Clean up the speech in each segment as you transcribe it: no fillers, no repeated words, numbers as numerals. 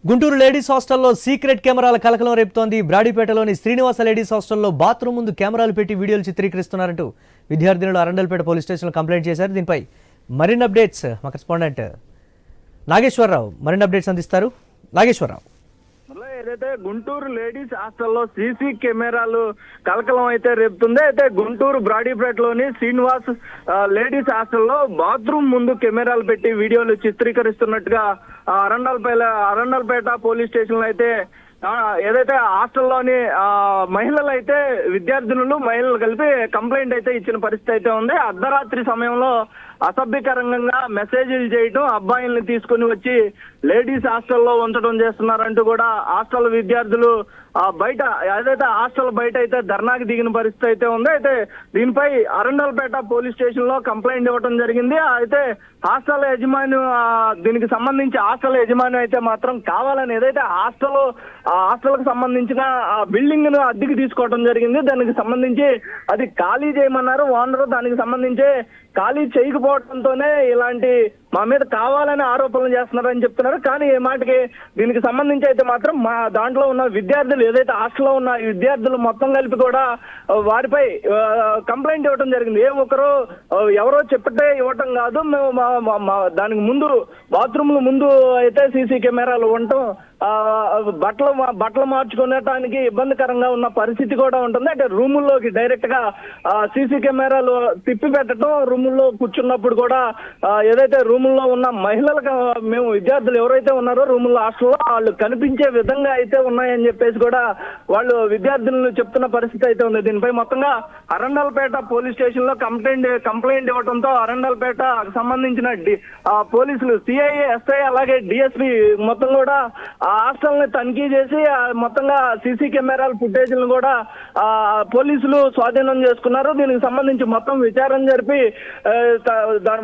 Guntur ladies హాస్టల్లో secret కెమెరాల కలకలం రేపుతోంది. బ్రాడీపేటలోని శ్రీనివాస లేడీస్ హాస్టల్లో బాత్రూమ్ ముందు కెమెరాలు పెట్టి వీడియోలు చిత్రీకరిస్తున్నారంటూ విద్యార్థినులు అరండల్పేట పోలీస్ స్టేషన్లో కంప్లైంట్ చేశారు. దీనిపై మరిన్ని అప్డేట్స్ మా కరెస్పాండెంట్ నాగేశ్వరరావు మరిన్ని అప్డేట్స్ అందిస్తారు. నాగేశ్వరరావు, ఏదైతే గుంటూరు లేడీస్ హాస్టల్లో సీసీ కెమెరాలు కలకలం అయితే రేపుతుంది. అయితే గుంటూరు బ్రాడీపేటలోని శ్రీనివాస్ లేడీస్ హాస్టల్లో బాత్రూమ్ ముందు కెమెరాలు పెట్టి వీడియోలు చిత్రీకరిస్తున్నట్టుగా అరండల్పేట పోలీస్ స్టేషన్ లో అయితే ఏదైతే హాస్టల్లోని మహిళలు అయితే మహిళలు కలిపి కంప్లైంట్ అయితే ఇచ్చిన పరిస్థితి అయితే ఉంది. అర్ధరాత్రి సమయంలో అసభ్యకరంగా మెసేజ్లు చేయడం, అబ్బాయిల్ని తీసుకుని వచ్చి లేడీస్ హాస్టల్లో ఉంచడం చేస్తున్నారంటూ కూడా హాస్టల్ విద్యార్థులు బయట ఏదైతే హాస్టల్ బయట అయితే ధర్నాకి దిగిన పరిస్థితి అయితే ఉంది. అయితే దీనిపై అరండల్పేట పోలీస్ స్టేషన్ లో కంప్లైంట్ ఇవ్వడం జరిగింది. అయితే హాస్టల్ యజమాని దీనికి సంబంధించి హాస్టల్ యజమాని అయితే మాత్రం కావాలని ఏదైతే హాస్టల్ కు సంబంధించిన బిల్డింగ్ ను అద్దెకి తీసుకోవడం జరిగింది. దానికి సంబంధించి అది ఖాళీ చేయమన్నారు ఓనర్. దానికి సంబంధించి ఖాళీ చేయకపోవడంతోనే ఇలాంటి మా మీద కావాలని ఆరోపణలు చేస్తున్నారని చెప్తున్నారు. కానీ ఏ మాటకి దీనికి సంబంధించి అయితే మాత్రం మా దాంట్లో ఉన్న విద్యార్థులు ఏదైతే హాస్టల్లో ఉన్న విద్యార్థులు మొత్తం కలిపి కూడా వారిపై కంప్లైంట్ ఇవ్వడం జరిగింది. ఒకరు ఎవరో చెప్పటే ఇవ్వటం కాదు, మేము దానికి ముందు బాత్రూమ్ల ముందు అయితే సీసీ కెమెరాలు ఉండటం, బట్టలు మార్చుకునేటానికి ఇబ్బందికరంగా ఉన్న పరిస్థితి కూడా ఉంటుంది. అంటే రూముల్లోకి డైరెక్ట్ గా సీసీ కెమెరాలు తిప్పి పెట్టడం, రూముల్లో కూర్చున్నప్పుడు కూడా ఏదైతే రూముల్లో ఉన్న మహిళలకు మేము విద్యార్థులు ఎవరైతే ఉన్నారో రూముల్లో హాస్టల్లో వాళ్ళు కనిపించే విధంగా అయితే ఉన్నాయని చెప్పేసి కూడా వాళ్ళు విద్యార్థులను చెప్తున్న పరిస్థితి అయితే ఉంది. దీనిపై మొత్తంగా అరండల్పేట పోలీస్ స్టేషన్ లో కంప్లైంట్ ఇవ్వడంతో అరండల్పేట సంబంధించిన పోలీసులు సిఐ, ఎస్ఐ అలాగే డిఎస్పీ మొత్తం కూడా ఆ హాస్టల్ ని తనిఖీ చేసి మొత్తంగా సీసీ కెమెరాల ఫుటేజ్లను కూడా పోలీసులు స్వాధీనం చేసుకున్నారు. దీనికి సంబంధించి మొత్తం విచారణ జరిపి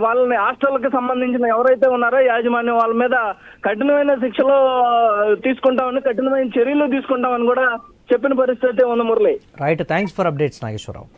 వాళ్ళని హాస్టల్ కి సంబంధించిన ఎవరైతే ఉన్నారో యాజమాన్యం వాళ్ళ మీద కఠినమైన శిక్షలు తీసుకుంటామని, కఠినమైన చర్యలు తీసుకుంటామని కూడా చెప్పిన పరిస్థితి ఉంది. Murali, right, thanks for updates Nageswararao.